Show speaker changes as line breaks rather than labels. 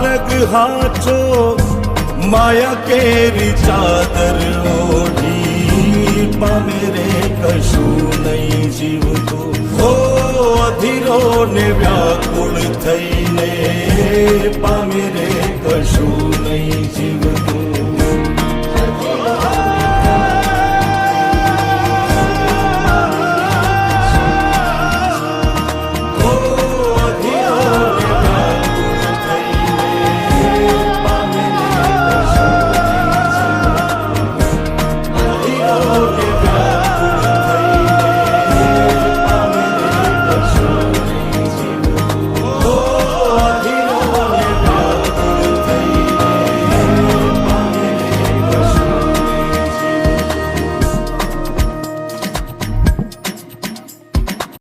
માર્ગ હાચો માયા કેરી ચાદર ઓઢી પામે રે કશું નહીં જીવતો હો અધીરો ને વ્યાકુળ થઈને પામે રે કશું નહીં જીવ